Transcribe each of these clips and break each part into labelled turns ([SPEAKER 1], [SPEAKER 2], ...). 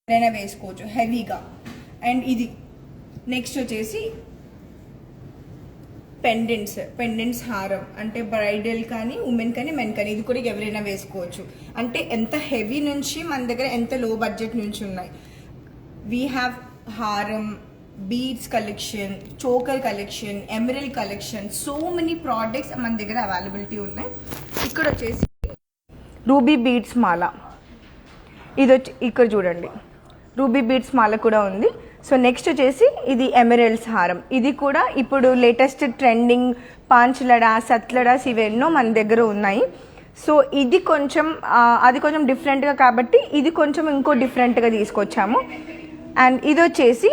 [SPEAKER 1] ఎవరైనా వేసుకోవచ్చు హెవీగా. అండ్ ఇది నెక్స్ట్ వచ్చేసి పెండెంట్స్ హారం, అంటే బ్రైడల్ కానీ ఉమెన్ కానీ మెన్ కానీ, ఇది కూడా ఎవరైనా వేసుకోవచ్చు. అంటే ఎంత హెవీ నుంచి మన దగ్గర ఎంత లో బడ్జెట్ నుంచి ఉన్నాయి. వీ హ్యావ్ హారం, beads collection, choker collection, emerald collection, so many products మన దగ్గర అవైలబిలిటీ ఉన్నాయి. ఇక్కడ వచ్చేసి రూబీ బీడ్స్ మాల, ఇది వచ్చి ఇక్కడ చూడండి రూబీ బీడ్స్ మాల కూడా ఉంది. సో నెక్స్ట్ వచ్చేసి ఇది ఎమరల్డ్స్ హారం, ఇది కూడా ఇప్పుడు లేటెస్ట్ ట్రెండింగ్ పాంచ్లడా సత్లడాస్ ఇవెన్నో మన దగ్గర ఉన్నాయి. సో ఇది కొంచెం అది కొంచెం డిఫరెంట్గా కాబట్టి ఇది కొంచెం ఇంకో డిఫరెంట్గా తీసుకొచ్చాము. అండ్ ఇది వచ్చేసి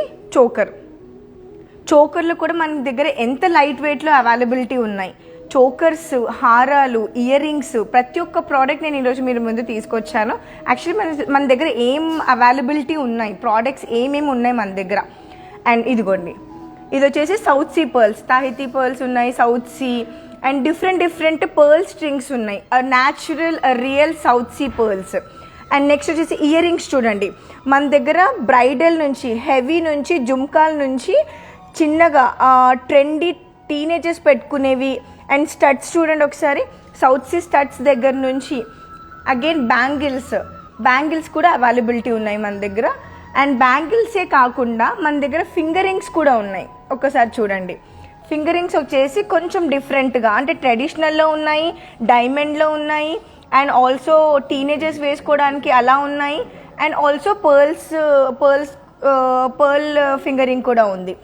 [SPEAKER 1] చోకర్లు కూడా మన దగ్గర ఎంత లైట్ వెయిట్లో అవైలబిలిటీ ఉన్నాయి. చోకర్స్, హారాలు, ఇయర్ రింగ్స్, ప్రతి ఒక్క ప్రోడక్ట్ నేను ఈరోజు మీరు ముందు తీసుకొచ్చాను. యాక్చువల్లీ మన దగ్గర ఏం అవైలబిలిటీ ఉన్నాయి, ప్రోడక్ట్స్ ఏమేమి ఉన్నాయి మన దగ్గర. అండ్ ఇదిగోండి, ఇది వచ్చేసి south see pearls, Tahiti pearls ఉన్నాయి, south sea and different pearl strings ఉన్నాయి, natural real south see pearls. And next వచ్చేసి ఇయర్ రింగ్స్ చూడండి, మన దగ్గర బ్రైడల్ నుంచి, హెవీ నుంచి, జుమ్కాల్ నుంచి, చిన్నగా ట్రెండీ టీనేజర్స్ పెట్టుకునేవి. అండ్ స్టడ్స్ చూడండి ఒకసారి, సౌత్ సీ స్టడ్స్ దగ్గర నుంచి అగైన్ బ్యాంగిల్స్ కూడా అవైలబిలిటీ ఉన్నాయి మన దగ్గర. అండ్ బ్యాంగిల్సే కాకుండా మన దగ్గర ఫింగర్ రింగ్స్ కూడా ఉన్నాయి. ఒకసారి చూడండి, ఫింగర్ రింగ్స్ వచ్చేసి కొంచెం డిఫరెంట్గా, అంటే ట్రెడిషనల్లో ఉన్నాయి, డైమండ్లో ఉన్నాయి, అండ్ ఆల్సో టీనేజర్స్ వేసుకోవడానికి అలా ఉన్నాయి. అండ్ ఆల్సో పర్ల్ ఫింగరింగ్ కూడా ఉంది.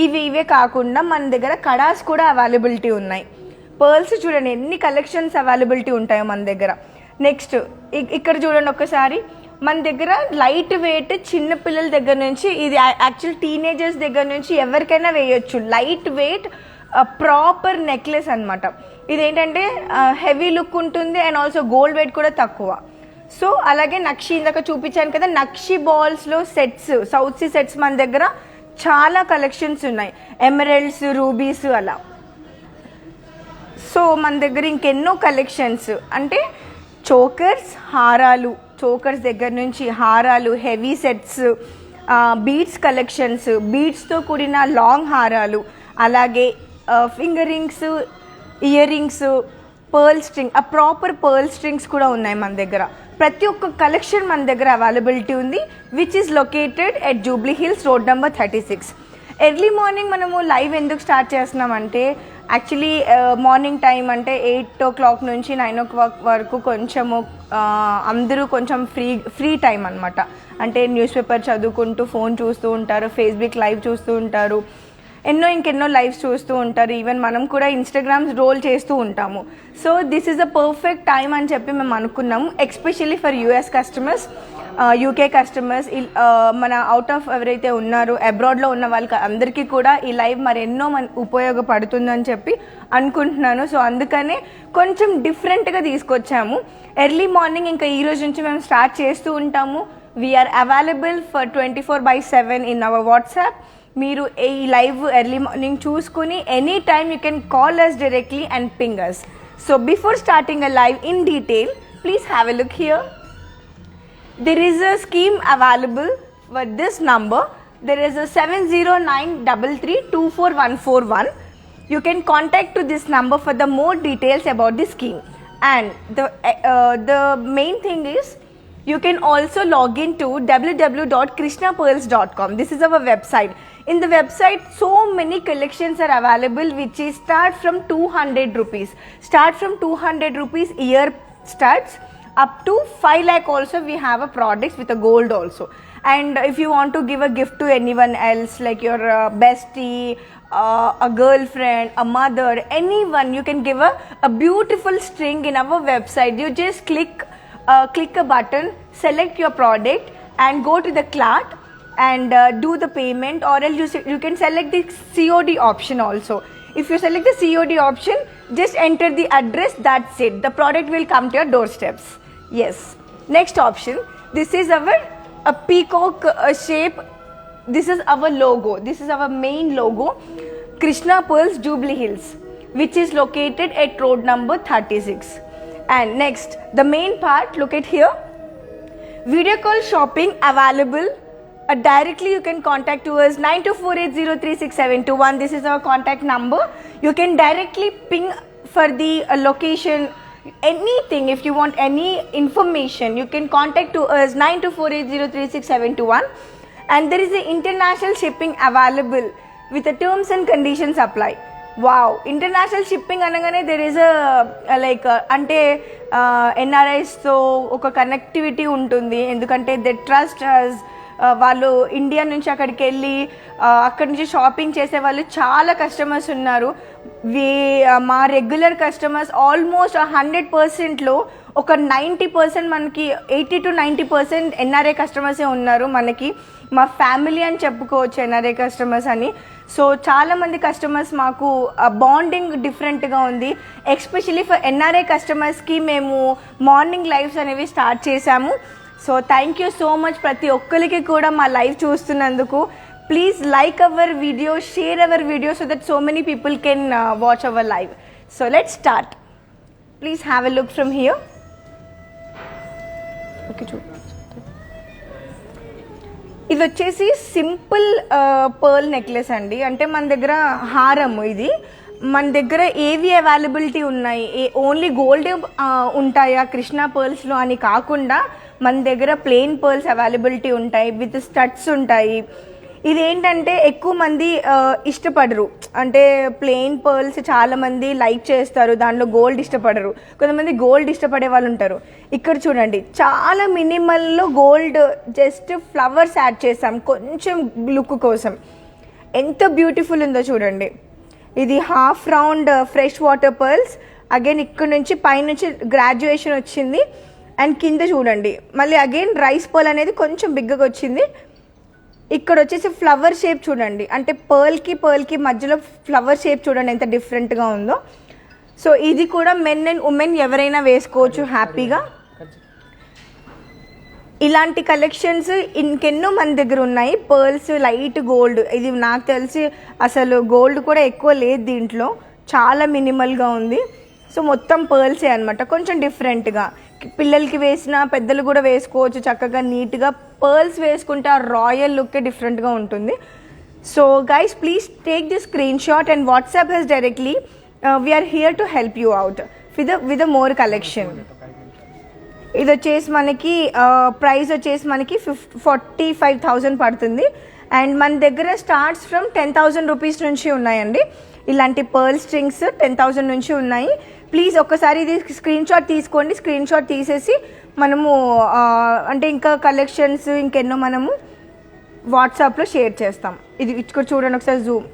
[SPEAKER 1] ఇవే కాకుండా మన దగ్గర కడాస్ కూడా అవైలబిలిటీ ఉన్నాయి. పర్ల్స్ చూడండి ఎన్ని కలెక్షన్స్ అవైలబిలిటీ ఉంటాయో మన దగ్గర. నెక్స్ట్ ఇక్కడ చూడండి ఒకసారి, మన దగ్గర లైట్ వెయిట్ చిన్నపిల్లల దగ్గర నుంచి, ఇది యాక్చువల్ టీనేజర్స్ దగ్గర నుంచి ఎవరికైనా వేయొచ్చు. లైట్ వెయిట్ ప్రాపర్ నెక్లెస్ అనమాట. ఇదేంటంటే హెవీ లుక్ ఉంటుంది అండ్ ఆల్సో గోల్డ్ వెయిట్ కూడా తక్కువ. సో అలాగే నక్షి ఇందాక చూపించాను కదా, నక్షి బాల్స్లో సెట్స్, సౌత్ సీ సెట్స్ మన దగ్గర చాలా కలెక్షన్స్ ఉన్నాయి, ఎమరల్డ్స్, రూబీస్ అలా. సో మన దగ్గర ఇంకెన్నో కలెక్షన్స్, అంటే చోకర్స్ దగ్గర నుంచి హారాలు, హెవీ సెట్స్, బీడ్స్ కలెక్షన్స్, బీడ్స్తో కూడిన లాంగ్ హారాలు, అలాగే finger rings, ear rings, pearl string, proper pearl strings కూడా ఉన్నాయి మన దగ్గర. ప్రతి ఒక్క కలెక్షన్ మన దగ్గర అవైలబిలిటీ ఉంది, which is located at Jubilee Hills, road number 36. Early morning మనము లైవ్ ఎందుకు స్టార్ట్ చేస్తున్నామంటే, యాక్చువల్లీ మార్నింగ్ టైం అంటే 8 o'clock నుంచి 9 o'clock వరకు కొంచెము అందరూ కొంచెం ఫ్రీ టైం అనమాట. అంటే న్యూస్ పేపర్ చదువుకుంటూ ఫోన్ చూస్తూ ఉంటారు, ఫేస్బుక్ లైవ్ చూస్తూ ఉంటారు, ఇంకెన్నో లైవ్స్ చూస్తూ ఉంటారు. ఈవెన్ మనం కూడా ఇన్స్టాగ్రామ్స్ రోల్ చేస్తూ ఉంటాము. So this is a perfect time అని చెప్పి మేము అనుకున్నాము, especially for US customers, UK customers, మన అవుట్ ఆఫ్ ఎవరైతే ఉన్నారో అబ్రాడ్లో ఉన్న వాళ్ళకి అందరికీ కూడా ఈ లైవ్ మరెన్నో ఉపయోగపడుతుందని చెప్పి అనుకుంటున్నాను. సో అందుకనే కొంచెం డిఫరెంట్గా తీసుకొచ్చాము. ఎర్లీ మార్నింగ్ ఇంకా ఈ రోజు నుంచి మేము స్టార్ట్ చేస్తూ ఉంటాము. We are available for 24/7 in our WhatsApp. మీరు ఈ లైవ్ ఎర్లీ మార్నింగ్ చూసుకుని any time you can call us directly and ping us. So before starting a live in detail, please have a look here. There is a scheme available with this number. There is a 7093324141. You can contact to this number for the more details about the scheme. And the main thing is, you can also log into www.krishnapearls.com. This is our website. In the website, so many collections are available, which is start from 200 rupees. Start from 200 rupees ear studs up to 5 lakh also we have a products with a gold also. And if you want to give a gift to anyone else, like your bestie, a girlfriend, a mother, anyone, you can give a beautiful string in our website. You just click a button, select your product and go to the cart and do the payment, or else you can select the COD option also. If you select the COD option, just enter the address, that's it. The product will come to your doorsteps. Yes. Next option, this is our peacock shape. This is our logo. This is our main logo, Krishna Pearls Jubilee Hills, which is located at road number 36. And next, the main part, look at here. Video call shopping available. Directly you can contact to us 9248036721. This is our contact number. You can directly ping for the location, anything. If you want any information, you can contact to us 9248036721. And there is a international shipping available with the terms and conditions apply. Wow, international shipping అనగానే there is like అంటే ఎన్ఆర్ఐస్తో ఒక connectivity ఉంటుంది. ఎందుకంటే they trust వాళ్ళు India నుంచి అక్కడికి వెళ్ళి అక్కడి నుంచి షాపింగ్ చేసే వాళ్ళు చాలా కస్టమర్స్ ఉన్నారు. మా రెగ్యులర్ కస్టమర్స్ ఆల్మోస్ట్ 100%లో ఒక 90% మనకి 80 to 90% ఎన్ఆర్ఐ కస్టమర్సే ఉన్నారు. మనకి మా ఫ్యామిలీ అని చెప్పుకోవచ్చు ఎన్ఆర్ఐ కస్టమర్స్ అని. సో చాలామంది కస్టమర్స్ మాకు బాండింగ్ డిఫరెంట్గా ఉంది. ఎస్పెషలీ ఫర్ ఎన్ఆర్ఐ కస్టమర్స్కి మేము మార్నింగ్ లైవ్స్ అనేవి స్టార్ట్ చేశాము. So thank you so much ప్రతి ఒక్కరికి కూడా మా లైవ్ చూస్తున్నందుకు. Please like our video, share our video so that so many people can watch our live. So let's start. Please have a look from here. Okay, ఇది వచ్చేసి simple pearl necklace అండి. అంటే మన దగ్గర హారం, ఇది మన దగ్గర ఏవి అవైలబిలిటీ ఉన్నాయి, ఓన్లీ గోల్డ్ ఉంటాయా కృష్ణ పర్ల్స్లో అని కాకుండా మన దగ్గర ప్లెయిన్ పర్ల్స్ అవైలబిలిటీ ఉంటాయి, విత్ స్టడ్స్ ఉంటాయి. ఇదేంటంటే ఎక్కువ మంది ఇష్టపడరు, అంటే ప్లెయిన్ పర్ల్స్ చాలామంది లైక్ చేస్తారు, దాంట్లో గోల్డ్ ఇష్టపడరు. కొంతమంది గోల్డ్ ఇష్టపడే వాళ్ళు ఉంటారు. ఇక్కడ చూడండి, చాలా మినిమల్లో గోల్డ్ జస్ట్ ఫ్లవర్స్ యాడ్ చేసాం కొంచెం లుక్ కోసం. ఎంత బ్యూటిఫుల్ ఉందో చూడండి. ఇది half round fresh water pearls. Again ఇక్కడ నుంచి పైనుంచి గ్రాడ్యుయేషన్ వచ్చింది. అండ్ కింద చూడండి మళ్ళీ అగైన్ రైస్ పర్ల్ అనేది కొంచెం బిగ్గగా వచ్చింది. ఇక్కడ వచ్చేసి ఫ్లవర్ షేప్ చూడండి, అంటే పర్ల్కి మధ్యలో ఫ్లవర్ షేప్ చూడండి ఎంత డిఫరెంట్గా ఉందో. సో ఇది కూడా మెన్ అండ్ ఉమెన్ ఎవరైనా వేసుకోవచ్చు హ్యాపీగా. ఇలాంటి కలెక్షన్స్ ఇంకెన్నో మన దగ్గర ఉన్నాయి. పర్ల్స్ లైట్ గోల్డ్, ఇది నాకు తెలిసి అసలు గోల్డ్ కూడా ఎక్కువ లేదు దీంట్లో, చాలా మినిమల్గా ఉంది. సో మొత్తం పర్ల్సే అనమాట, కొంచెం డిఫరెంట్గా. పిల్లలకి వేసిన పెద్దలు కూడా వేసుకోవచ్చు చక్కగా నీట్గా. పర్ల్స్ వేసుకుంటే ఆ రాయల్ లుక్ డిఫరెంట్గా ఉంటుంది. So guys please take the screenshot and WhatsApp us directly. We are here to help you out with more collection. ఇది వచ్చేసి మనకి ప్రైస్ వచ్చేసి మనకి 45,000 పడుతుంది. అండ్ మన దగ్గర స్టార్ట్స్ ఫ్రమ్ 10,000 రూపీస్ నుంచి ఉన్నాయండి. ఇలాంటి పర్ల్ స్ట్రింగ్స్ 10,000 నుంచి ఉన్నాయి. ప్లీజ్ ఒక్కసారి ఇది స్క్రీన్ షాట్ తీసుకోండి. స్క్రీన్ షాట్ తీసేసి మనము అంటే ఇంకా కలెక్షన్స్ ఇంకెన్నో మనము వాట్సాప్లో షేర్ చేస్తాం. ఇది ఇక్కడ చూడండి ఒకసారి జూమ్.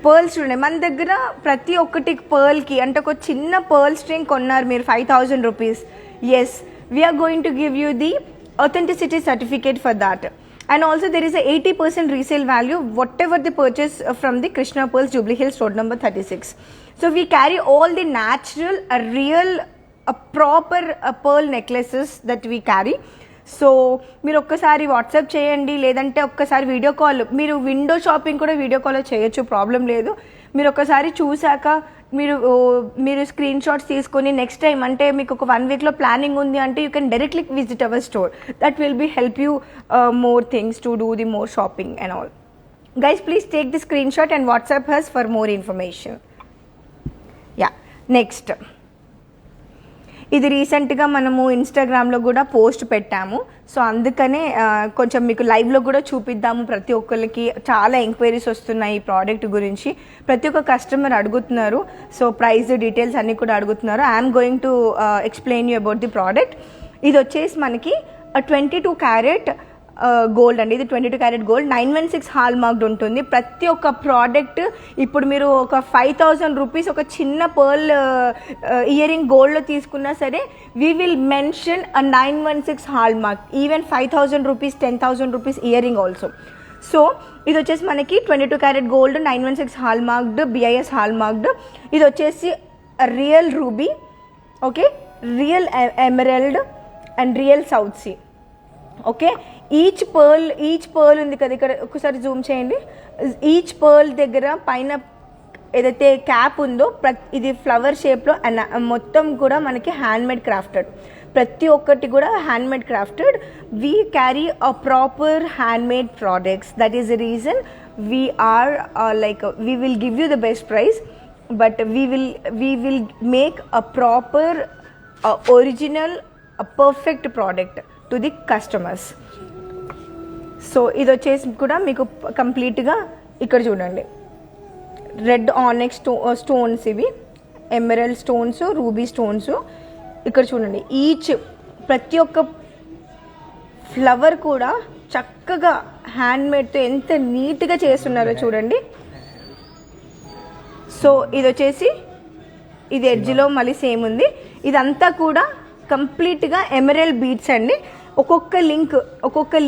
[SPEAKER 1] పర్ల్స్ చూడండి మన దగ్గర ప్రతి ఒక్కటి పర్ల్కి, అంటే ఒక చిన్న పర్ల్ స్ట్రింగ్ కొన్నారు మీరు 5,000 rupees. Yes, we are going to give you the authenticity certificate for that. And also there is a 80% resale value whatever the purchase from the Krishna Pearls, Jubilee Hills, road number 36. So we carry all the natural, real, proper pearl necklaces that we carry. So మీరు ఒక్కసారి WhatsApp చేయండి, లేదంటే ఒక్కసారి video call, మీరు window shopping కూడా video కాల్లో చేయొచ్చు, problem లేదు. మీరు ఒక్కసారి చూశాక మీరు స్క్రీన్ షాట్స్ తీసుకొని నెక్స్ట్ టైం అంటే మీకు ఒక 1 వీక్లో ప్లానింగ్ ఉంది అంటే you can directly visit our store. That will be help you more things to do the more shopping and all. Guys, please take the screenshot and WhatsApp us for more information. Yeah, next. ఇది రీసెంట్గా మనము ఇన్స్టాగ్రామ్లో కూడా post పెట్టాము. So అందుకనే కొంచెం మీకు లైవ్లో కూడా చూపిద్దాము. ప్రతి ఒక్కరికి చాలా ఎంక్వైరీస్ వస్తున్నాయి ఈ ప్రోడక్ట్ గురించి. ప్రతి ఒక్క కస్టమర్ అడుగుతున్నారు. సో ప్రైస్ డీటెయిల్స్ అన్నీ కూడా అడుగుతున్నారు. I'm going to explain you about the product. ఇది వచ్చేసి మనకి 22 క్యారెట్ గోల్డ్ అండి. ఇది 22 క్యారెట్ గోల్డ్, 916 హాల్ మార్క్డ్ ఉంటుంది. ప్రతి ఒక్క ప్రోడక్ట్ ఇప్పుడు మీరు ఒక 5,000 రూపీస్ ఒక చిన్న పర్ల్ ఇయర్ రింగ్ గోల్డ్లో తీసుకున్నా సరే we will mention 916 hallmark. Even 5,000 rupees, 10,000 rupees earring also. So ఇది వచ్చేసి మనకి 22 carat gold, 916 hallmarked, BIS hallmarked. ఇది వచ్చేసి real ruby, okay, real emerald and real south sea. Okay, each pearl ఉంది కదా, ఇక్కడ ఒకసారి Zoom చేయండి. ఈచ్ పర్ల్ దగ్గర పైన ఏదైతే క్యాప్ ఉందో ఇది ఫ్లవర్ షేప్లో మొత్తం కూడా మనకి హ్యాండ్మేడ్ క్రాఫ్టెడ్. ప్రతి ఒక్కటి కూడా handmade crafted. We carry a proper handmade products. That is the reason we are like we will give you the best price, but we will make a proper original a perfect product to the customers. So ఇది వచ్చేసి కూడా మీకు కంప్లీట్గా ఇక్కడ చూడండి, red onyx stones, ఇవి emerald stones, ruby stones. ఇక్కడ చూడండి, ఈచ్ ప్రతి ఒక్క ఫ్లవర్ కూడా చక్కగా హ్యాండ్మేడ్తో ఎంత నీట్గా చేస్తున్నారో చూడండి. సో ఇది వచ్చేసి ఇది ఎడ్జ్లో మళ్ళీ సేమ్ ఉంది. ఇదంతా కూడా కంప్లీట్గా ఎమరల్డ్ బీడ్స్ అండి. ఒక్కొక్క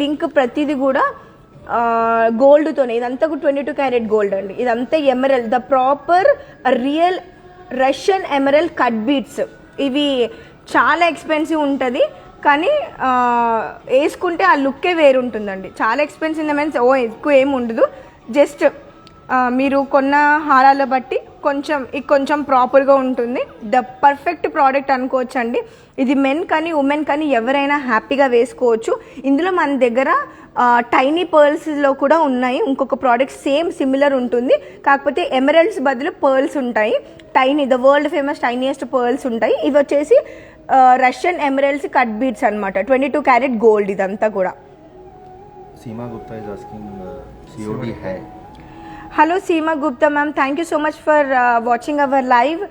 [SPEAKER 1] లింక్ ప్రతిదీ కూడా గోల్డ్తోనే. ఇదంతా 22 క్యారెట్ గోల్డ్ అండి. ఇదంతా emerald, the proper real Russian emerald cut beads. ఇవి చాలా ఎక్స్పెన్సివ్ ఉంటుంది, కానీ వేసుకుంటే ఆ లుక్కే వేరు ఉంటుందండి. చాలా ఎక్స్పెన్సివ్ ఇన్ ద మీన్స్ ఎక్కువ ఏమి ఉండదు, జస్ట్ మీరు కొన్న హారాల బట్టి కొంచెం ప్రాపర్గా ఉంటుంది. ద పర్ఫెక్ట్ ప్రోడక్ట్ అనుకోవచ్చండి. ఇది మెన్ కానీ ఉమెన్ కానీ ఎవరైనా హ్యాపీగా వేసుకోవచ్చు. ఇందులో మన దగ్గర టైనీ పర్ల్స్లో కూడా ఉన్నాయి. ఇంకొక ప్రోడక్ట్ సేమ్ సిమిలర్ ఉంటుంది, కాకపోతే ఎమరల్డ్స్ బదులు పర్ల్స్ ఉంటాయి. Tiny, the world famous tiniest pearls ఉంటాయి. ఇవి వచ్చేసి రష్యన్ ఎమరల్డ్స్ కట్ బీడ్స్ అనమాట. 22 క్యారెట్ గోల్డ్ ఇదంతా కూడా.
[SPEAKER 2] Seema Gupta is asking COD hai.
[SPEAKER 1] Hello Seema Gupta ma'am, thank you so much for watching our live.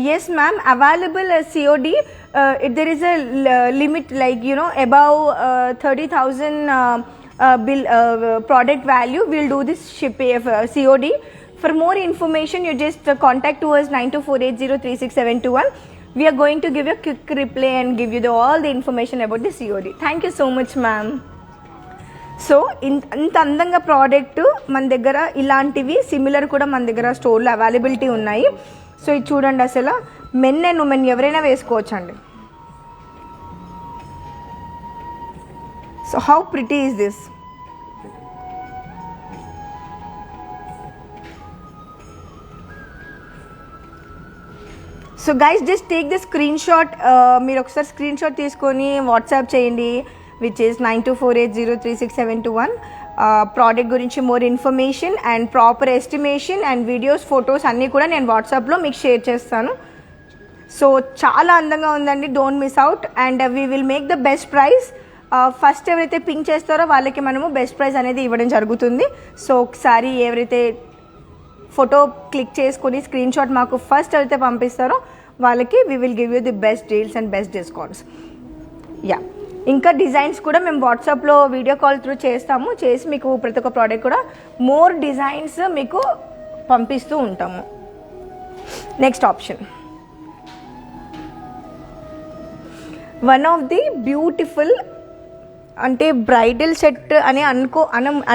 [SPEAKER 1] Yes ma'am, available COD. There is a limit, like above 30,000 bill product value, we'll do this COD. For more information, you just contact to us 9248036721. We are going to give you a quick reply and give you all the information about the COD. Thank you so much ma'am. So ఇంత అందంగా product మన దగ్గర ఇలాంటివి similar కూడా మన దగ్గర స్టోర్లో availability ఉన్నాయి. సో ఇది చూడండి, అసలు మెన్ అండ్ ఉమెన్ ఎవరైనా వేసుకోవచ్చండి. So how pretty is this. So guys, just take the screen shot. మీరు ఒకసారి స్క్రీన్ షాట్ తీసుకొని వాట్సాప్ చేయండి, which is 9248036721. ప్రోడక్ట్ గురించి more information and proper estimation and videos, photos అన్నీ కూడా నేను వాట్సాప్లో మీకు షేర్ చేస్తాను. సో చాలా అందంగా ఉందండి, don't miss out. And we will make the best price. First ఎవరైతే పింక్ చేస్తారో వాళ్ళకి మనము బెస్ట్ ప్రైస్ అనేది ఇవ్వడం జరుగుతుంది. సో ఒకసారి ఎవరైతే ఫోటో క్లిక్ చేసుకొని స్క్రీన్ షాట్ మాకు ఫస్ట్ ఎవరైతే పంపిస్తారో వాళ్ళకి we will give you the best deals and best discounts. Yeah, ఇంకా డిజైన్స్ కూడా మేము వాట్సాప్లో వీడియో కాల్ త్రూ చేసి మీకు ప్రతి ఒక్క ప్రోడక్ట్ కూడా మోర్ డిజైన్స్ మీకు పంపిస్తూ ఉంటాము. Next option, one of the beautiful, అంటే బ్రైడల్ సెట్ అని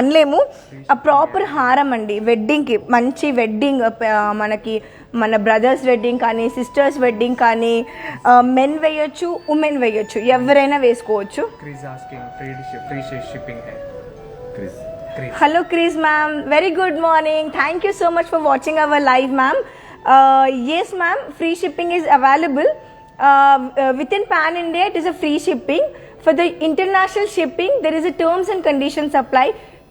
[SPEAKER 1] అనలేము, ఆ ప్రాపర్ హారం అండి. వెడ్డింగ్కి మంచి వెడ్డింగ్, మన బ్రదర్స్ వెడ్డింగ్ కానీ సిస్టర్స్ వెడ్డింగ్ కానీ మెన్ వేయొచ్చు, ఉమెన్ వేయొచ్చు, ఎవరైనా వేసుకోవచ్చు. Hello Chris ma'am, very good morning. Thank you so much for watching our live ma'am. Yes ma'am, free shipping is available. Within Pan India, it is a free shipping. For the international shipping, there is a terms and conditions apply.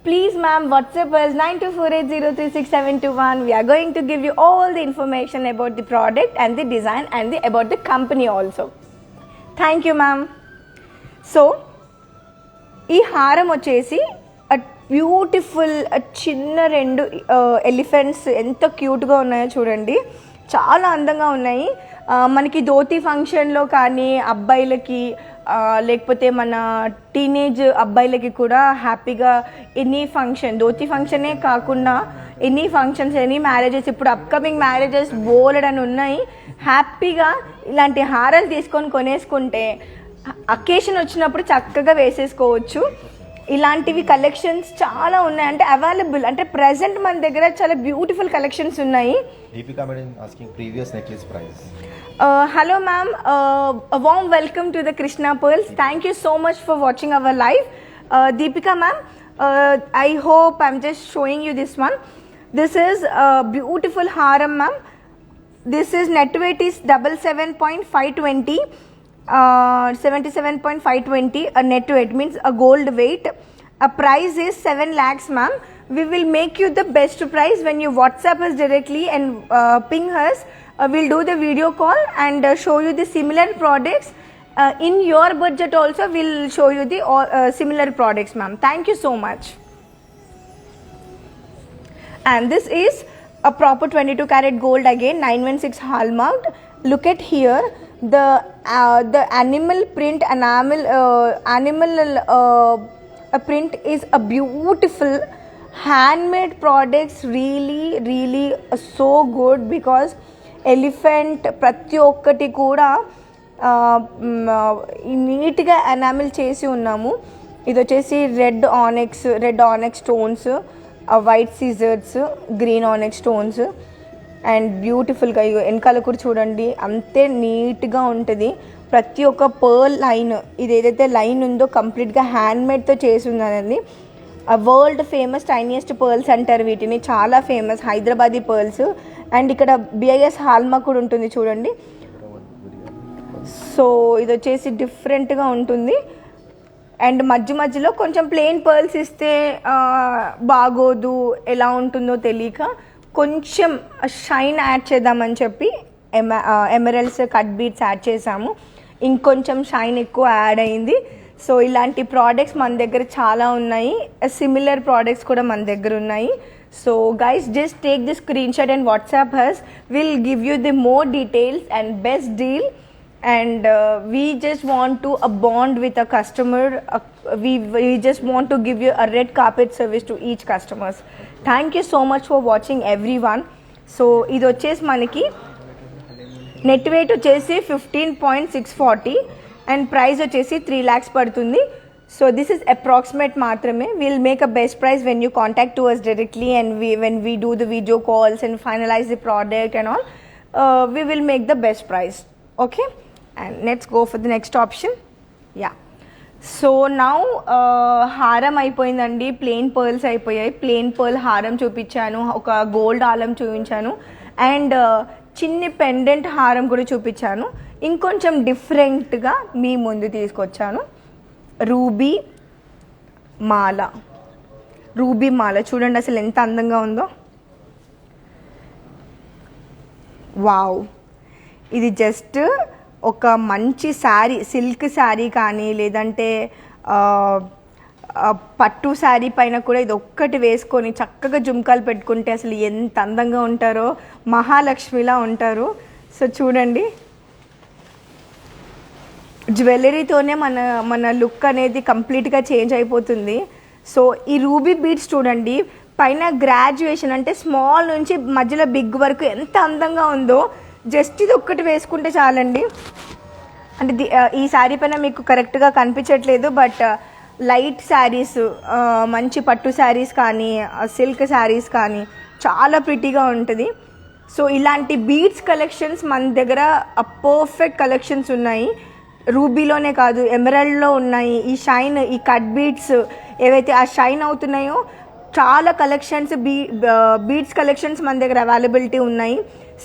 [SPEAKER 1] Please ma'am, WhatsApp us 9248036721. We are going to give you all the information about the product and the design and about the company also. Thank you ma'am. So, ఈ హారం వచ్చేసి beautiful చిన్న 2 elephants ఎంత క్యూట్గా ఉన్నాయో చూడండి, చాలా అందంగా ఉన్నాయి. మనకి ధోతి ఫంక్షన్లో కానీ అబ్బాయిలకి, లేకపోతే మన టీనేజ్ అబ్బాయిలకి కూడా హ్యాపీగా ఎనీ ఫంక్షన్, ధోతి ఫంక్షనే కాకుండా ఎనీ ఫంక్షన్స్, ఎనీ మ్యారేజెస్, ఇప్పుడు అప్కమింగ్ మ్యారేజెస్ బోలెడని ఉన్నాయి. హ్యాపీగా ఇలాంటి హారాలు తీసుకొని కొనేసుకుంటే అకేషన్ వచ్చినప్పుడు చక్కగా వేసేసుకోవచ్చు. ఇలాంటివి కలెక్షన్స్ చాలా ఉన్నాయి, అంటే అవైలబుల్, అంటే ప్రెసెంట్ మన దగ్గర చాలా బ్యూటిఫుల్ కలెక్షన్స్ ఉన్నాయి.
[SPEAKER 2] Deepika madam asking previous necklace price.
[SPEAKER 1] Hello ma'am, a warm welcome to the Krishna Pearls. Thank you so much for watching our live. Deepika ma'am, I hope I'm just showing you this one. This is a beautiful haram ma'am. This is net weight is 77.520. 77.520 a net weight means a gold weight. A price is 7 lakhs, ma'am. We will make you the best price when you WhatsApp us directly and ping us. We'll do the video call and show you the similar products. In your budget also, we'll show you the similar products, ma'am. Thank you so much. And this is a proper 22 karat gold again, 916 hallmarked. Look at here, the animal print, animal print is a beautiful handmade products, really so good because elephant ప్రతి ఒక్కటి కూడా నీట్గా enamel చేసి ఉన్నాము. ఇది వచ్చేసి red onyx stones, white సీజర్స్, green onyx stones and బ్యూటిఫుల్గా వెనకాల కూడా చూడండి అంతే నీట్గా ఉంటుంది. ప్రతి ఒక్క పర్ల్ లైన్, ఇది ఏదైతే లైన్ ఉందో కంప్లీట్గా హ్యాండ్మేడ్తో చేసి ఉన్నదండి. వరల్డ్ ఫేమస్ టైనియెస్ట్ పర్ల్స్ అంటారు వీటిని, చాలా ఫేమస్ హైదరాబాదీ పర్ల్స్. అండ్ ఇక్కడ బిఐఎస్ హాల్మార్క్ కూడా ఉంటుంది చూడండి. సో ఇది వచ్చేసి డిఫరెంట్గా ఉంటుంది. అండ్ మధ్యలో కొంచెం ప్లెయిన్ పర్ల్స్ ఇస్తే బాగోదు, ఎలా ఉంటుందో తెలియక కొంచెం షైన్ యాడ్ చేద్దామని చెప్పి ఎమరల్డ్స్ కట్ బీట్స్ యాడ్ చేసాము. ఇంకొంచెం షైన్ ఎక్కువ యాడ్ అయింది. సో ఇలాంటి ప్రోడక్ట్స్ మన దగ్గర చాలా ఉన్నాయి, సిమిలర్ ప్రోడక్ట్స్ కూడా మన దగ్గర ఉన్నాయి. So guys, just take the screenshot and WhatsApp has. Will give you the more details and best deal. And we just want to bond with a customer. We just want to give you a red carpet service to each customers. Thank you so much for watching everyone. So ఇది వచ్చేసి మనకి net weight వచ్చేసి 15.640 and price వచ్చేసి 3 lakhs పడుతుంది. So this is approximate మాత్రమే. Will make a best price when you contact to us directly and when we do the video calls and finalise the product and all. We will make the best price. Okay, and let's go for the next option. Yeah, so now హారం అయిపోయిందండి, plain pearls అయిపోయాయి. Plain pearl హారం చూపించాను, ఒక gold హారం చూపించాను and చిన్ని pendant హారం కూడా చూపించాను. ఇంకొంచెం డిఫరెంట్గా మీ ముందు తీసుకొచ్చాను రూబీ మాల. చూడండి అసలు ఎంత అందంగా ఉందో. వావ్, ఇది జస్ట్ ఒక మంచి శారీ, సిల్క్ శారీ కానీ లేదంటే పట్టు శారీ పైన కూడా ఇది ఒక్కటి వేసుకొని చక్కగా జుంకాలు పెట్టుకుంటే అసలు ఎంత అందంగా ఉంటారో, మహాలక్ష్మిలా ఉంటారు. సో చూడండి, జ్యువెలరీతోనే మన లుక్ అనేది కంప్లీట్గా చేంజ్ అయిపోతుంది. సో ఈ రూబీ బీడ్స్ చూడండి, పైన గ్రాడ్యుయేషన్ అంటే స్మాల్ నుంచి మధ్యలో బిగ్ వరకు ఎంత అందంగా ఉందో. జస్ట్ ఇది ఒక్కటి వేసుకుంటే చాలండి. అంటే ఈ శారీ పైన మీకు కరెక్ట్గా కనిపించట్లేదు, బట్ లైట్ శారీస్, మంచి పట్టు శారీస్ కానీ సిల్క్ శారీస్ కానీ చాలా ప్రిటీగా ఉంటుంది. సో ఇలాంటి బీడ్స్ కలెక్షన్స్ మన దగ్గర పర్ఫెక్ట్ కలెక్షన్స్ ఉన్నాయి. రూబీలోనే కాదు, ఎమరల్డ్లో ఉన్నాయి. ఈ షైన్, ఈ కట్ బీడ్స్ ఏవైతే ఆ షైన్ అవుతున్నాయో చాలా కలెక్షన్స్, బీడ్స్ కలెక్షన్స్ మన దగ్గర అవైలబిలిటీ ఉన్నాయి.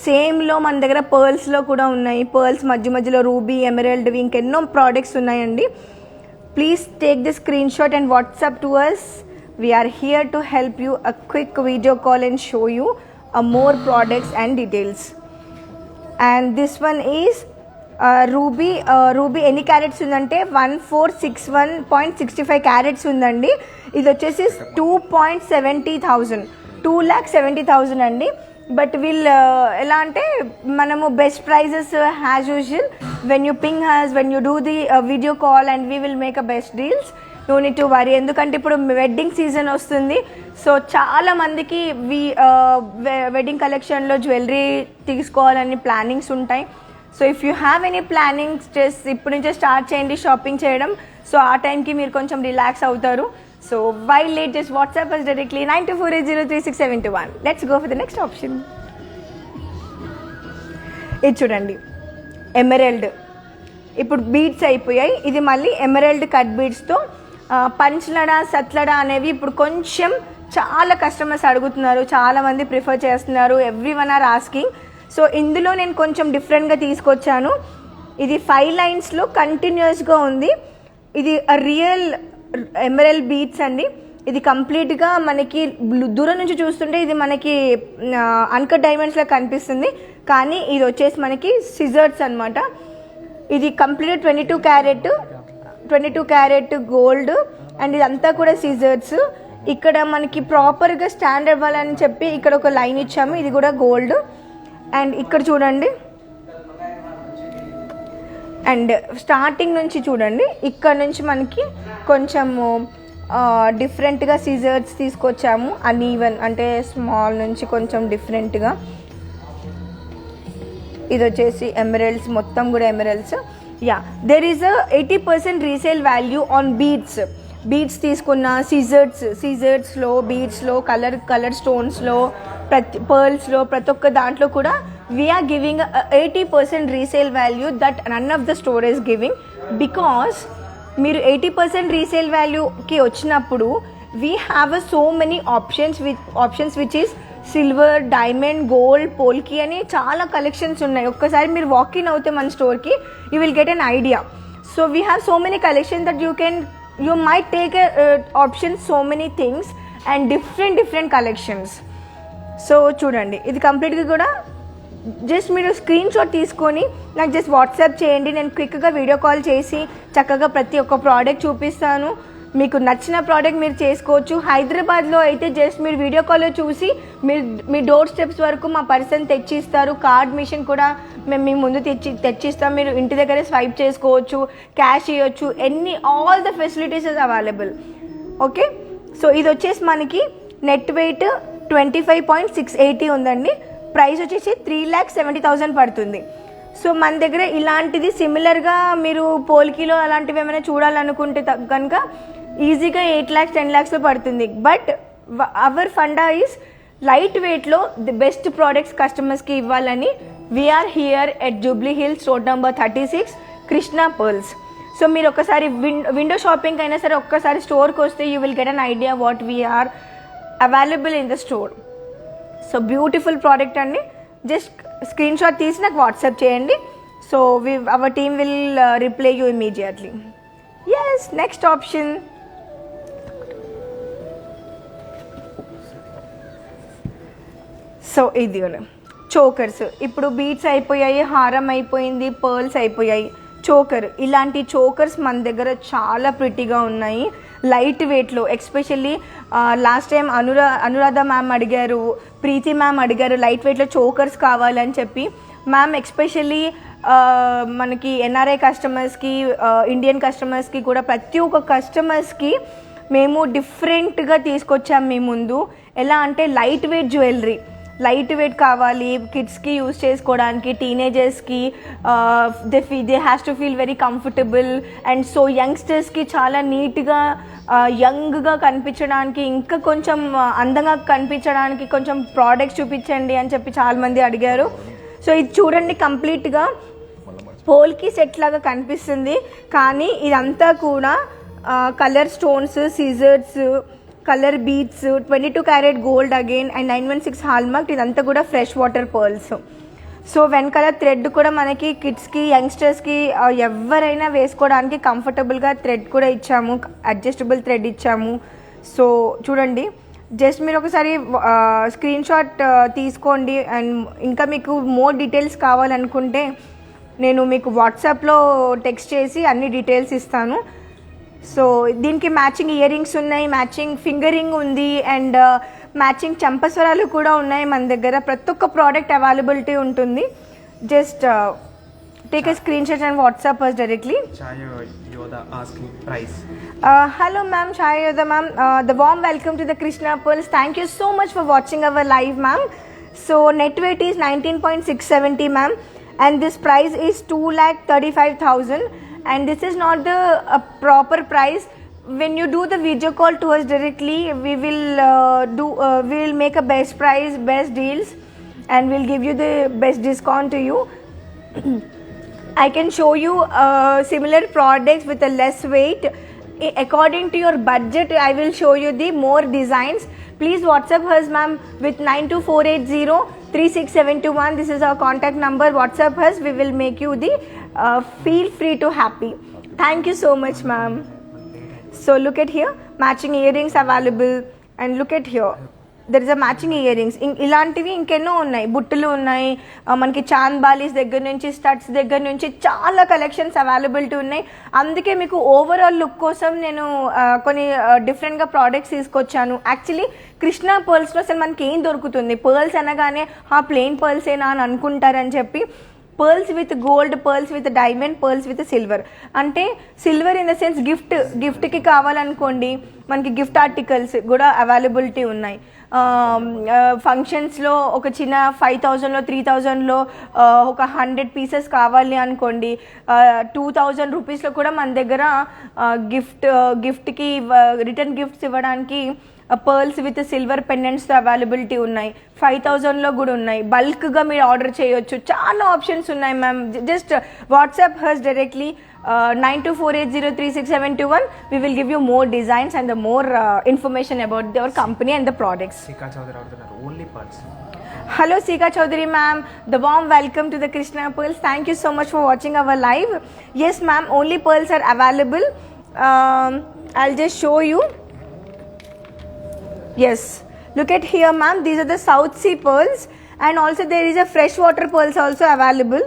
[SPEAKER 1] సేమ్లో మన దగ్గర పర్ల్స్లో కూడా ఉన్నాయి. పర్ల్స్ మధ్యలో రూబీ, ఎమరల్డ్వి ఇంకెన్నో ప్రోడక్ట్స్ ఉన్నాయండి. Please take the screenshot and WhatsApp to us. We are here to help you a quick video call and show you more products and details. And this one is ruby. ఎన్ని carats ఉందంటే 1461.65 carrots ఉందండి. ఇది వచ్చేసి 2,70,000 అండి. But వీళ్ళు ఎలా అంటే మనము best prices as usual when you ping us, when you do the video call and we will make a best deals. No need to worry, ఎందుకంటే ఇప్పుడు వెడ్డింగ్ సీజన్ వస్తుంది. సో చాలా మందికి వెడ్డింగ్ కలెక్షన్లో జ్యువెలరీ తీసుకోవాలని ప్లానింగ్స్ ఉంటాయి. So if you have any plannings, just ఇప్పుడు నుంచే స్టార్ట్ చేయండి షాపింగ్ చేయడం. సో ఆ టైంకి మీరు కొంచెం రిలాక్స్ అవుతారు. So why late, just WhatsApp us directly 9248036721. Let's go for the next option. ఇది చూడండి, ఎమరల్డ్. ఇప్పుడు బీడ్స్ అయిపోయాయి, ఇది మళ్ళీ ఎమరల్డ్ కట్ బీడ్స్తో పంచలడా, సత్లడా అనేవి ఇప్పుడు కొంచెం చాలా కస్టమర్స్ అడుగుతున్నారు, చాలామంది ప్రిఫర్ చేస్తున్నారు. Everyone are asking. సో ఇందులో నేను కొంచెం డిఫరెంట్గా తీసుకొచ్చాను. ఇది 5 లైన్స్లో కంటిన్యూస్గా ఉంది. ఇది రియల్ ఎమరల్డ్ బీడ్స్ అండి. ఇది కంప్లీట్గా మనకి దూరం నుంచి చూస్తుంటే ఇది మనకి అన్కట్ డైమండ్స్లా కనిపిస్తుంది, కానీ ఇది వచ్చేసి మనకి సిజర్స్ అనమాట. ఇది కంప్లీట్ 22 క్యారెట్ గోల్డ్ అండ్ ఇదంతా కూడా సిజర్స్. ఇక్కడ మనకి ప్రాపర్గా స్టాండ్ అవ్వాలని చెప్పి ఇక్కడ ఒక లైన్ ఇచ్చాము, ఇది కూడా గోల్డ్. అండ్ ఇక్కడ చూడండి, అండ్ స్టార్టింగ్ నుంచి చూడండి, ఇక్కడ నుంచి మనకి కొంచెము డిఫరెంట్గా సిజర్స్ తీసుకొచ్చాము. అన్ఈవెన్ అంటే స్మాల్ నుంచి కొంచెం డిఫరెంట్గా. ఇది వచ్చేసి ఎమరల్డ్స్, మొత్తం కూడా emeralds. Yeah, there is 80% resale value on beads తీసుకున్న సీజర్స్లో బీడ్స్లో కలర్ స్టోన్స్లో పర్ల్స్లో ప్రతి ఒక్క దాంట్లో కూడా we're giving 80% resale value that none of the store is giving. Because మీరు 80% రీసేల్ వాల్యూకి వచ్చినప్పుడు we have so many options which is silver, diamond, gold, polki అని చాలా కలెక్షన్స్ ఉన్నాయి. ఒక్కసారి మీరు వాకిన్ అవుతే మన స్టోర్కి you will get an idea. So we have so many collection that you might take options so many things and different collections. So చూడండి, ఇది కంప్లీట్గా కూడా జస్ట్ మీరు స్క్రీన్ షాట్ తీసుకొని నాకు జస్ట్ వాట్సాప్ చేయండి. నేను క్విక్గా వీడియో కాల్ చేసి చక్కగా ప్రతి ఒక్క ప్రోడక్ట్ చూపిస్తాను. మీకు నచ్చిన ప్రోడక్ట్ మీరు చేసుకోవచ్చు. హైదరాబాద్లో అయితే జస్ట్ మీరు వీడియో కాల్లో చూసి మీ డోర్ స్టెప్స్ వరకు మా పర్సన్ తెచ్చిస్తారు. కార్డ్ మిషన్ కూడా మేము మీ ముందు తెచ్చిస్తాం. మీరు ఇంటి దగ్గరే స్వైప్ చేసుకోవచ్చు, క్యాష్ ఇవ్వచ్చు, all the facilities is available. Okay, so ఇది వచ్చేసి మనకి నెట్ వెయిట్ 25.680 ఉందండి. ప్రైస్ వచ్చేసి 3,70,000 పడుతుంది. సో మన దగ్గర ఇలాంటిది సిమిలర్గా మీరు పోల్కిలో అలాంటివి ఏమైనా చూడాలనుకుంటే కనుక ఈజీగా 8 lakhs 10 lakhsలో పడుతుంది. But our funda is light వెయిట్లో ది బెస్ట్ ప్రోడక్ట్స్ కస్టమర్స్కి ఇవ్వాలని we are here at Jubilee Hills road number 36 Krishna Pearls. So మీరు ఒకసారి విండో షాపింగ్ అయినా సరే ఒక్కసారి స్టోర్కి వస్తే you will get an idea what we are available in the store. So beautiful product అండి. జస్ట్ స్క్రీన్ షాట్ తీసి నాకు వాట్సాప్ చేయండి. So our team will reply you immediately. Yes, next option. So ఇది చోకర్స్. ఇప్పుడు బీడ్స్ అయిపోయాయి, హారం అయిపోయింది, pearls అయిపోయాయి. చోకర్, ఇలాంటి చోకర్స్ మన దగ్గర చాలా ప్రిటీగా ఉన్నాయి లైట్ వెయిట్లో. Especially last time Anuradha ma'am అడిగారు, ప్రీతి మ్యామ్ అడిగారు లైట్ వెయిట్లో చోకర్స్ కావాలని చెప్పి. మ్యామ్ ఎస్పెషల్లీ మనకి ఎన్ఆర్ఐ కస్టమర్స్కి, ఇండియన్ కస్టమర్స్కి కూడా ప్రతి ఒక్క కస్టమర్స్కి మేము డిఫరెంట్గా తీసుకొచ్చాము మీ ముందు. ఎలా అంటే light weight jewellery, light weight కావాలి కిడ్స్కి యూజ్ చేసుకోవడానికి, టీనేజర్స్కి they has to feel very comfortable. And so యంగ్స్టర్స్కి చాలా నీట్గా యంగ్గా కనిపించడానికి, ఇంకా కొంచెం అందంగా కనిపించడానికి కొంచెం ప్రోడక్ట్స్ చూపించండి అని చెప్పి చాలామంది అడిగారు. సో ఇది చూడండి, కంప్లీట్గా పోల్కి సెట్ లాగా కనిపిస్తుంది, కానీ ఇదంతా కూడా కలర్ స్టోన్స్, సీజర్స్, colour beads, 22 carat gold again and 916 hallmark. ఇదంతా కూడా ఫ్రెష్ వాటర్ పర్ల్స్. సో వెనకాల థ్రెడ్ కూడా మనకి కిడ్స్కి, యంగ్స్టర్స్కి ఎవరైనా వేసుకోవడానికి కంఫర్టబుల్గా థ్రెడ్ కూడా ఇచ్చాము, అడ్జస్టబుల్ థ్రెడ్ ఇచ్చాము. సో చూడండి, జస్ట్ మీరు ఒకసారి స్క్రీన్ షాట్ తీసుకోండి. అండ్ ఇంకా మీకు మోర్ డీటెయిల్స్ కావాలనుకుంటే నేను మీకు వాట్సాప్లో టెక్స్ట్ చేసి అన్ని డీటెయిల్స్ ఇస్తాను. సో దీనికి మ్యాచింగ్ ఇయర్ రింగ్స్ ఉన్నాయి, మ్యాచింగ్ ఫింగర్ రింగ్ ఉంది, అండ్ మ్యాచింగ్ చంపస్వరాలు కూడా ఉన్నాయి మన దగ్గర. ప్రతి ఒక్క ప్రోడక్ట్ అవైలబిలిటీ ఉంటుంది. Just take a screen shot and WhatsApp us directly.
[SPEAKER 3] Chayoda asking price.
[SPEAKER 1] Hello ma'am, Chayoda ma'am. The warm welcome to the Krishna Pearls. Thank you so much for watching our live ma'am. So net weight is 19.670 ma'am, and this price is 2,35,000. And this is not the proper price. When you do the video call to us directly, we will make a best price, best deals, and we'll give you the best discount to you. I can show you similar products with a less weight. According to your budget, I will show you the more designs. Please WhatsApp us ma'am with 92480 36721. This is our contact number. WhatsApp us. We will make you the feel free to happy. Thank you so much, ma'am. So look at here, matching earrings available, and look at here. There is a matching earrings. ఇలాంటివి ఇంకెన్నో ఉన్నాయి, బుట్టలు ఉన్నాయి, మనకి చాంద్ బాలీస్ దగ్గర నుంచి studs దగ్గర నుంచి చాలా కలెక్షన్స్ అవైలబిలిటీ ఉన్నాయి. అందుకే మీకు ఓవరాల్ లుక్ కోసం నేను కొన్ని డిఫరెంట్గా ప్రోడక్ట్స్ తీసుకొచ్చాను. యాక్చువల్లీ కృష్ణా పర్ల్స్లో అసలు మనకి ఏం దొరుకుతుంది, పర్ల్స్ అనగానే ప్లెయిన్ పర్ల్సేనా అని అనుకుంటారని చెప్పి pearls with gold, pearls with diamond, pearls with silver. అంటే సిల్వర్ ఇన్ ద సెన్స్ గిఫ్ట్కి కావాలనుకోండి, మనకి గిఫ్ట్ ఆర్టికల్స్ కూడా అవైలబిలిటీ ఉన్నాయి. ఫంక్షన్స్లో ఒక చిన్న 5000లో 3000లో ఒక 100 పీసెస్ కావాలి అనుకోండి, 2000 రూపీస్లో కూడా మన దగ్గర గిఫ్ట్కి రిటర్న్ గిఫ్ట్స్ ఇవ్వడానికి పర్ల్స్ విత్ సిల్వర్ పెండెంట్స్తో అవైలబిలిటీ ఉన్నాయి. 5000లో కూడా ఉన్నాయి. బల్క్గా మీరు ఆర్డర్ చేయొచ్చు. చాలా ఆప్షన్స్ ఉన్నాయి ma'am. Just WhatsApp hurts directly 9248036721. We will give you more designs and the more information about your company and the products.
[SPEAKER 3] Sika Chaudhary only pearls.
[SPEAKER 1] Hello Sika Chaudhary ma'am, the warm welcome to the Krishna Pearls. Thank you so much for watching our live. Yes ma'am, only pearls are available. I'll just show you. Yes, look at here ma'am, these are the South Sea pearls, and also there is a freshwater pearls also available.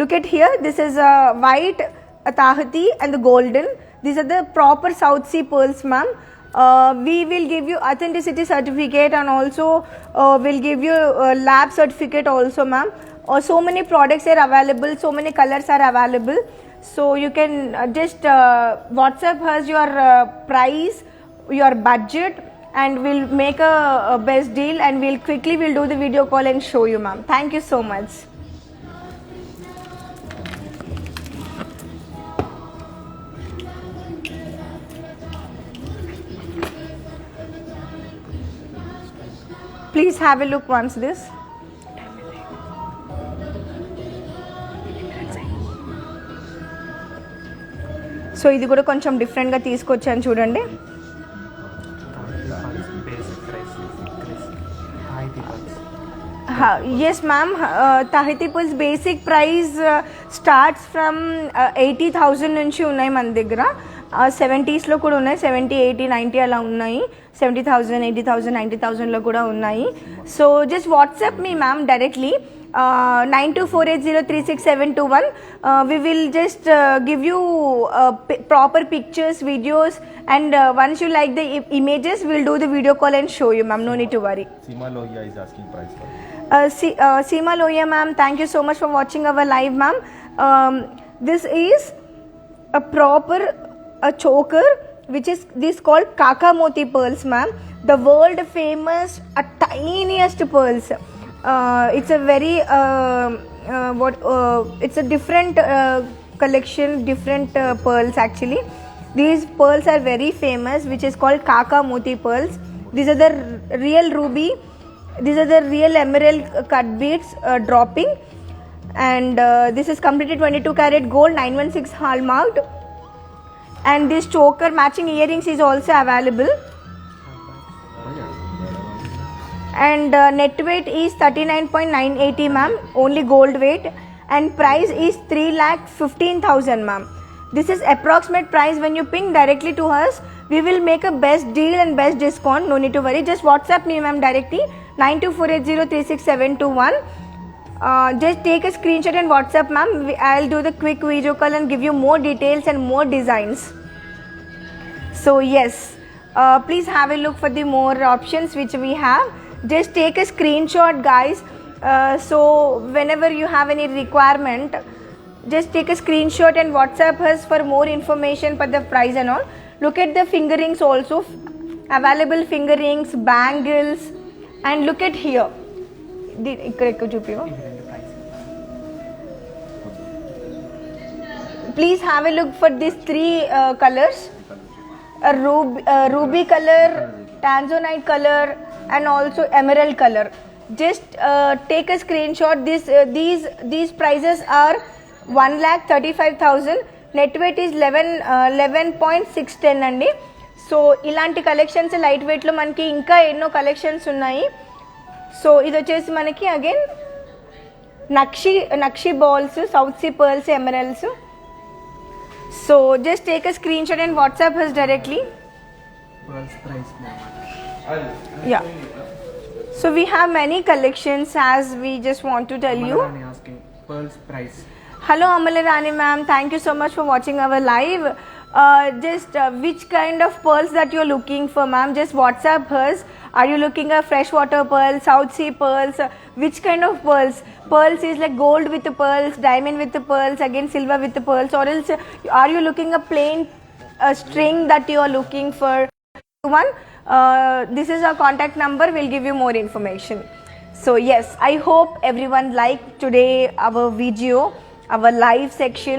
[SPEAKER 1] Look at here, this is a white, a tahati and the golden. These are the proper South Sea pearls ma'am. We will give you authenticity certificate, and also we'll give you lab certificate also ma'am. So many products are available, so many colors are available, so you can just WhatsApp us your price, your budget, and we'll make a best deal, and we'll do the video call and show you ma'am. Thank you so much. Please have a look once this. So ఇది కూడా కొంచెం డిఫరెంట్గా తీసుకొచ్చాను చూడండి. Yes ma'am, Tahiti pearls basic price starts from 80,000 నుంచి ఉన్నాయి మన దగ్గర. 70sలో కూడా ఉన్నాయి, 70, 80, 90 అలా ఉన్నాయి. 70,000, 80,000, 90,000లో కూడా ఉన్నాయి. So just WhatsApp me ma'am directly 9248036721. We will just give you proper pictures, videos, and once you like the images, we'll do the video call and show you ma'am. No need to worry.
[SPEAKER 2] Seema Lohia is asking price for
[SPEAKER 1] Seema Lohia ma'am, thank you so much for watching our live ma'am. This is a proper choker, which is this called Kaka Moti pearls ma'am, the world famous tiniest pearls. It's a very it's a different collection, different pearls actually. These pearls are very famous, which is called Kaka Moti pearls. These are the real ruby, these are the real emerald cut beads dropping, and this is completely 22 karat gold, 916 hallmarked, and this choker matching earrings is also available. And net weight is 39.980 ma'am, only gold weight, and price is 3,15,000 ma'am. This is approximate price. When you ping directly to us, we will make a best deal and best discount. No need to worry. Just WhatsApp me ma'am directly 9248036721. Just take a screenshot and WhatsApp ma'am. I'll do the quick video call and give you more details and more designs. So yes, please have a look for the more options which we have. Just take a screenshot guys. So whenever you have any requirement, just take a screenshot and WhatsApp us for more information for the price and all. Look at the finger rings also, available finger rings, bangles, and look at here. Please have a look for these three colors: a ruby color, tanzanite color, and also emerald color. Just take a screenshot. These prices are 1,35,000. Net weight is 11.610 అండి. So ఇలాంటి collections light వెయిట్లో మనకి ఇంకా ఎన్నో collections ఉన్నాయి. So ఇది వచ్చేసి మనకి again nakshi balls, South see pearls, emeralds. So just take a screenshot and WhatsApp us directly.
[SPEAKER 3] Pearls price, ma'am.
[SPEAKER 1] Yeah. So we have many collections as we just want to tell you.
[SPEAKER 3] Amalani asking pearls price.
[SPEAKER 1] Hello Amalarani ma'am, thank you so much for watching our live. Just which kind of pearls that you're looking for ma'am, just WhatsApp us. Are you looking at freshwater pearls, South Sea pearls, which kind of pearls? Pearls is like gold with the pearls, diamond with the pearls, again silver with the pearls, or else are you looking a plain string that you are looking for? One, this is our contact number, we'll give you more information. So yes, I hope everyone liked today our video, our live section,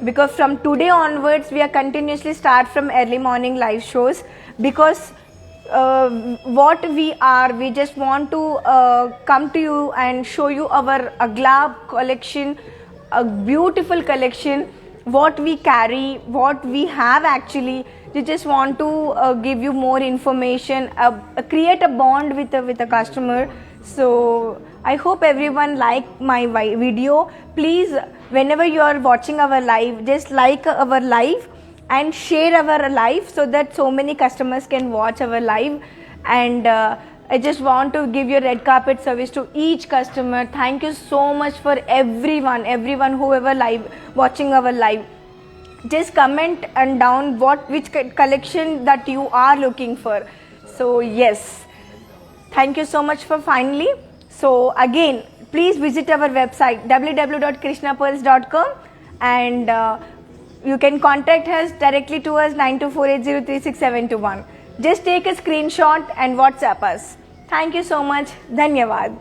[SPEAKER 1] because from today onwards we are continuously start from early morning live shows, because what we are, we just want to come to you and show you our Agla collection, a beautiful collection, what we carry, what we have actually. We just want to give you more information, create a bond with a customer. So I hope everyone like my video. Please, whenever you are watching our live, just like our live and share our live so that so many customers can watch our live. And I just want to give you red carpet service to each customer. Thank you so much for everyone whoever live watching our live. Just comment and down which collection that you are looking for. So yes, thank you so much for finally. So again, please visit our website www.krishnapearls.com and you can contact us directly to us 9248036721. Just take a screenshot and WhatsApp us. Thank you so much. Dhanyavad.